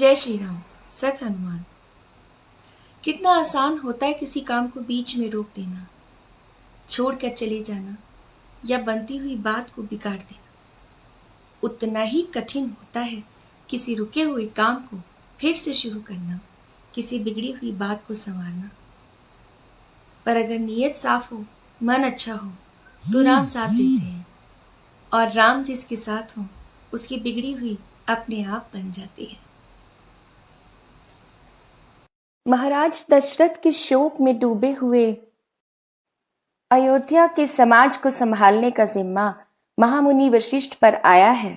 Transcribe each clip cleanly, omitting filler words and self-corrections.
जय श्री राम। सत हनुमान। कितना आसान होता है किसी काम को बीच में रोक देना, छोड़कर चले जाना या बनती हुई बात को बिगाड़ देना। उतना ही कठिन होता है किसी रुके हुए काम को फिर से शुरू करना, किसी बिगड़ी हुई बात को संवारना। पर अगर नीयत साफ हो, मन अच्छा हो तो राम साथ देते हैं, और राम जिसके साथ हो उसकी बिगड़ी हुई अपने आप बन जाती है। महाराज दशरथ के शोक में डूबे हुए अयोध्या के समाज को संभालने का जिम्मा महामुनि वशिष्ठ पर आया है।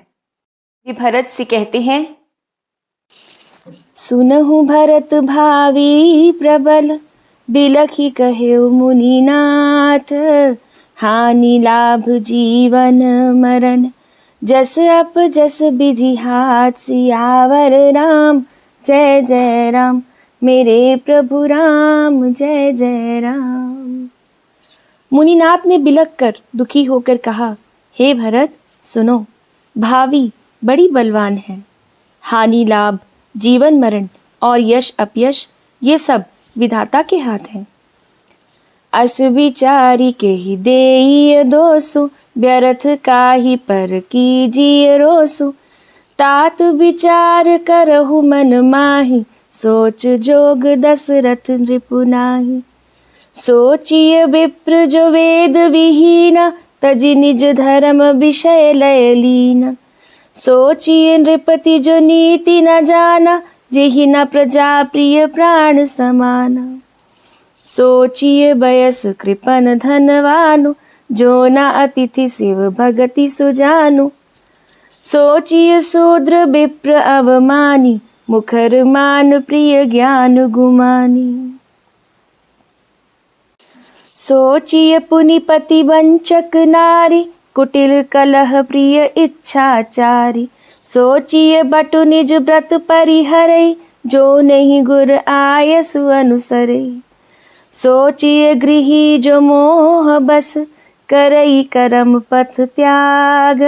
वे भरत से कहते हैं, सुनहु भरत भावी प्रबल, बिलखी कहे मुनिनाथ, हानि लाभ जीवन मरण, जस अप जस विधि हाथ, सियावर राम जय जय राम, मेरे प्रभु राम जय जय राम। मुनिनाथ ने बिलख कर दुखी होकर कहा, हे भरत सुनो, भावी बड़ी बलवान है। हानि लाभ, जीवन मरण और यश अपयश ये सब विधाता के हाथ हैं। अस विचारी के ही देई दोसु, व्यर्थ काहि पर कीजिए रोसु, तात विचार करहु मन माहि, सोच जोग दशरथ नृपु नाहि। सोचिए विप्र जो वेद विहीन, तजि निज धर्म विषय लय लीन। सोचिए नृपति जो नीति न जाना, जेहि न प्रजा प्रिय प्राण समाना। सोचिए बयस कृपन धनवानु, जो न अतिथि शिव भगति सुजानु। सोचिए शूद्र विप्र अवमानी, मुखर मान प्रिय ज्ञान गुमानी। सोचिए पुनिपति वंचक नारी, कुटिल कलह प्रिय इच्छाचारी। सोचिए बटु निज व्रत परिहरै, जो नहीं गुर आयसु अनुसरै। सोचिए गृही जो मोह बस, करई करम पथ त्याग।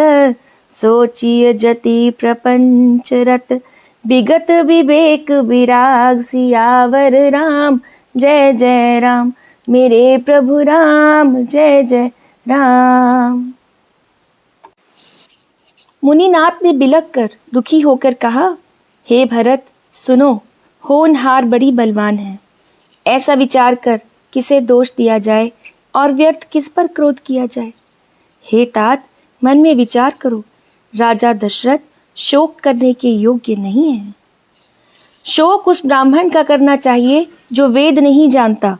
सोचिए जति प्रपंच रत, विगत विवेक विराग। सियावर राम जय जय राम, मेरे प्रभु राम जय जय राम। मुनिनाथ ने बिलख कर दुखी होकर कहा, हे भरत सुनो, होनहार बड़ी बलवान है। ऐसा विचार कर किसे दोष दिया जाए और व्यर्थ किस पर क्रोध किया जाए। हे तात, मन में विचार करो, राजा दशरथ शोक करने के योग्य नहीं है। शोक उस ब्राह्मण का करना चाहिए जो वेद नहीं जानता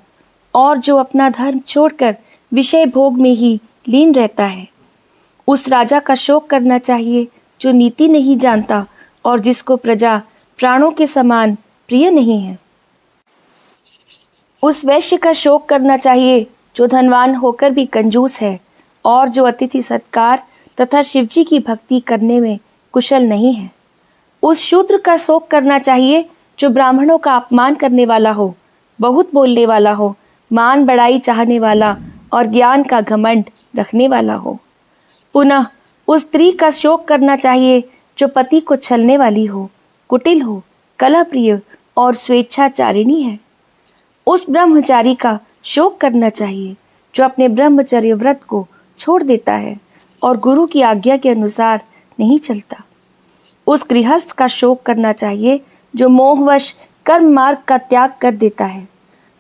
और जो अपना धर्म छोड़कर विषय भोग में ही लीन रहता है। उस राजा का शोक करना चाहिए जो नीति नहीं जानता और जिसको प्रजा प्राणों के समान प्रिय नहीं है। उस वैश्य का शोक करना चाहिए जो धनवान होकर भी कंजूस है और जो अतिथि सत्कार तथा शिवजी की भक्ति करने में कुशल नहीं है। उस शूद्र का शोक करना चाहिए जो ब्राह्मणों का अपमान करने वाला हो, बहुत बोलने वाला हो, मान बढ़ाई चाहने वाला और ज्ञान का घमंड रखने वाला हो। पुनः उस स्त्री का शोक करना चाहिए जो पति को छलने वाली हो, कुटिल हो, कलह प्रिय और स्वेच्छाचारिणी है। उस ब्रह्मचारी का शोक करना चाहिए जो अपने ब्रह्मचर्य व्रत को छोड़ देता है और गुरु की आज्ञा के अनुसार नहीं चलता। उस गृहस्थ का शोक करना चाहिए जो मोहवश कर्म मार्ग का त्याग कर देता है।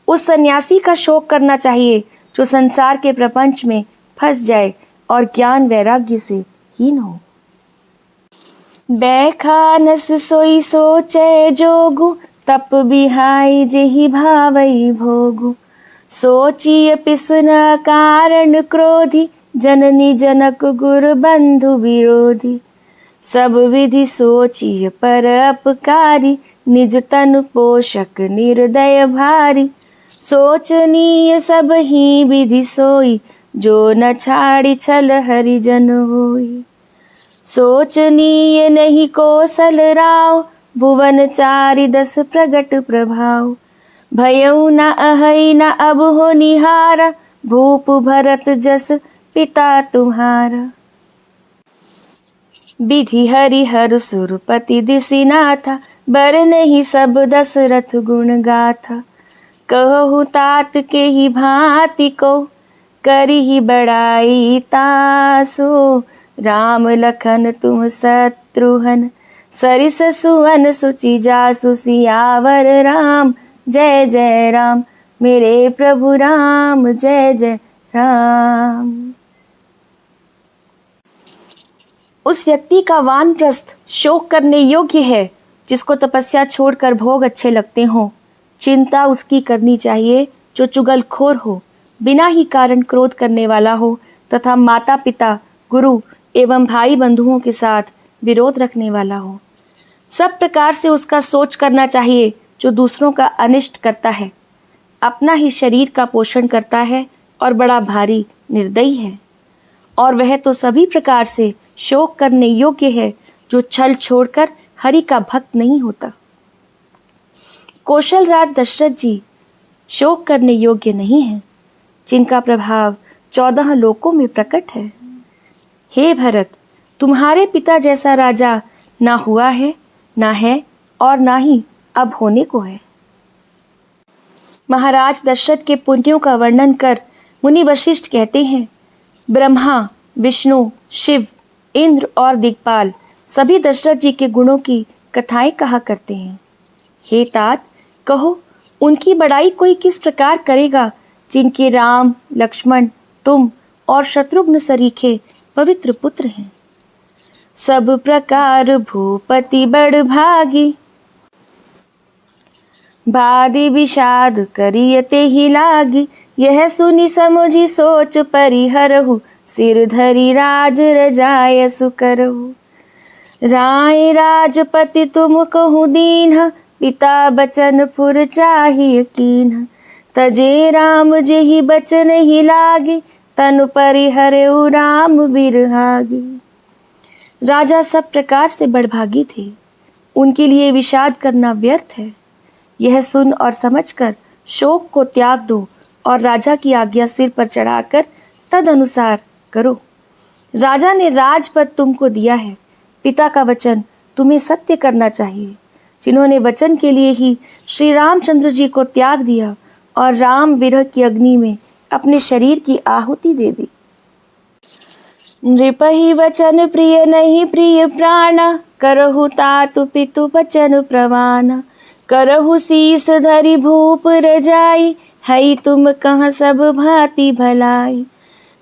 उस सन्यासी का शोक करना चाहिए जो संसार के प्रपंच में फंस जाए और ज्ञान वैराग्य से हीन हो। बैखानस सोई सोचे जोगु, तप बिहाई जेहि भावई भोगु। सोचिए पिसुन कारण क्रोधी, जननी जनक गुरु बंधु विरोधी। सब विधि सोचिए पर अपकारी, निज तनु पोषक निर्दय भारी। सोचनीय सब ही विधि सोई, जो न छाड़ी छल हरिजन होई। सोचनीय नहीं कौशल राव, भुवन चारि दस प्रगट प्रभाव। भयउ न अहै न अब हो निहारा, भूप भरत जस पिता तुम्हारा। विधि हरिहर सुरपति दिसिनाथा, बर नहीं सब दशरथ गुण गाथा। कहु तात के ही भांति को, करी ही बड़ाई तासो। राम लखन तुम शत्रुघ्न, सरिस सुवन सुचि जासु। सियावर राम जय जय राम, मेरे प्रभु राम जय जय राम। उस व्यक्ति का वानप्रस्थ शोक करने योग्य है जिसको तपस्या छोड़कर भोग अच्छे लगते हों। चिंता उसकी करनी चाहिए जो चुगलखोर हो, बिना ही कारण क्रोध करने वाला हो तथा माता पिता, गुरु एवं भाई बंधुओं के साथ विरोध रखने वाला हो। सब प्रकार से उसका सोच करना चाहिए जो दूसरों का अनिष्ट करता है, अपना ही शरीर का पोषण करता है और बड़ा भारी निर्दयी है। और वह तो सभी प्रकार से शोक करने योग्य है जो छल छोड़कर हरि का भक्त नहीं होता। कौशल राज दशरथ जी शोक करने योग्य नहीं है, जिनका प्रभाव 14 लोकों में प्रकट है। हे भरत, तुम्हारे पिता जैसा राजा ना हुआ है, ना है और ना ही अब होने को है। महाराज दशरथ के पुण्यों का वर्णन कर मुनि वशिष्ठ कहते हैं, ब्रह्मा, विष्णु, शिव, इंद्र और दिक्पाल सभी दशरथ जी के गुणों की कथाएं कहा करते हैं। हे तात, कहो उनकी बड़ाई कोई किस प्रकार करेगा जिनके राम, लक्ष्मण, तुम और शत्रुघ्न सरीखे पवित्र पुत्र हैं। सब प्रकार भूपति बड़ भागी, बादि विषाद करियते ही लागी। यह सुनी समुझी सोच परिहरहु, सिर धरि राज रजाय सुकरहु। राय राजपति तुम कहु दीन्ह, पिता बचन फुर चाहिए कीन्ह। तजे राम जेहि बचन ही लागी, तनु परिहरहु राम बिरहागी। राजा सब प्रकार से बड़भागी थे, उनके लिए विषाद करना व्यर्थ है। यह सुन और समझकर शोक को त्याग दो और राजा की आज्ञा सिर पर चढ़ाकर तद अनुसार करो। राजा ने राजपद तुमको दिया है, पिता का वचन तुम्हें सत्य करना चाहिए। जिन्होंने वचन के लिए ही श्री रामचंद्र जी को त्याग दिया और राम विरह की अग्नि में अपने शरीर की आहुति दे दी। नृपहि वचन प्रिय नहीं प्रिय प्राण, करहु तातु पितु वचन प्रवान। करहु शीस धरि भूप रजाई, हई तुम कहाँ सब भांति भलाई।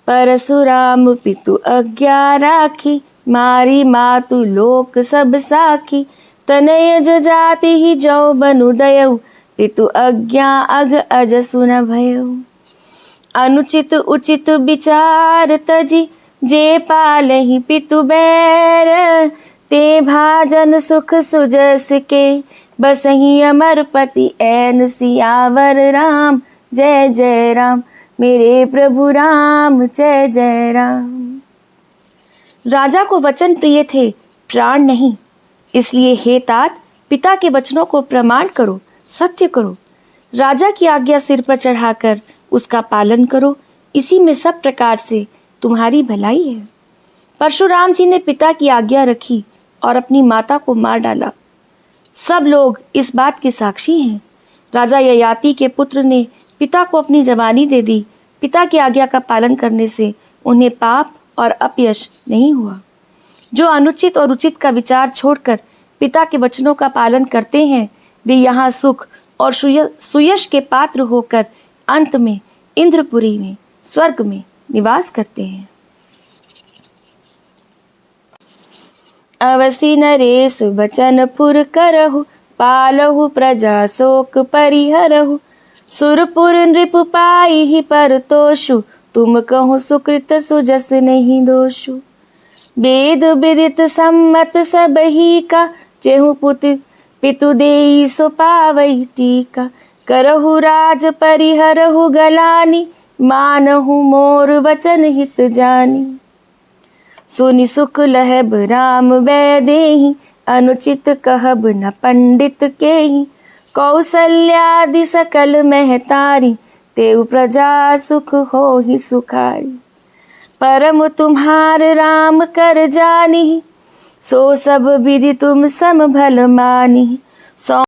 परशुराम पितु आज्ञा राखी, मारी मातु लोक सब साखी। तनय जाति ही जौ बनु दयऊ, पितु आज्ञा अघ अज सुन भयऊ। अनुचित उचित विचार तजी, जे पालहि पितु बैर। ते भाजन सुख सुजस के, बसहि अमरपति ऐन सियावर राम जय जय राम, मेरे प्रभु राम जय जय राम। राजा को वचन प्रिय थे, प्राण नहीं। इसलिए हे तात, पिता के वचनों को प्रमाण करो, सत्य करो। राजा की आज्ञा सिर पर चढ़ाकर उसका पालन करो, इसी में सब प्रकार से तुम्हारी भलाई है। परशुराम जी ने पिता की आज्ञा रखी और अपनी माता को मार डाला। सब लोग इस बात के साक्षी हैं। राजा ययाति के पुत्र ने पिता को अपनी जवानी दे दी। पिता की आज्ञा का पालन करने से उन्हें पाप और अपयश नहीं हुआ। जो अनुचित और उचित का विचार छोड़कर पिता के वचनों का पालन करते हैं, वे यहाँ सुख और सुयश के पात्र होकर अंत में इंद्रपुरी में, स्वर्ग में निवास करते हैं। अवसि नरेश बचन फुर करहु, पालहु प्रजा शोक परिहरहु। सुरपुर नृप पाई परतोषु, तुम कहु सुकृत सुजस नहीं दोषु। वेद विदित सम्मत सब ही का, जेहु पुत्र पितु देई सो पावई टीका। करहु राज परिहरहु गलानी, मानहु मोर वचन हित जानी। सुनि सुख लहब राम वैदेही, अनुचित कहब न पंडित केही। कौसल्यादि सकल महतारी, तेउ प्रजा सुख हो ही सुखारी। परम तुम्हार राम कर जानी, सो सब विधि तुम सम भल मानी। सौ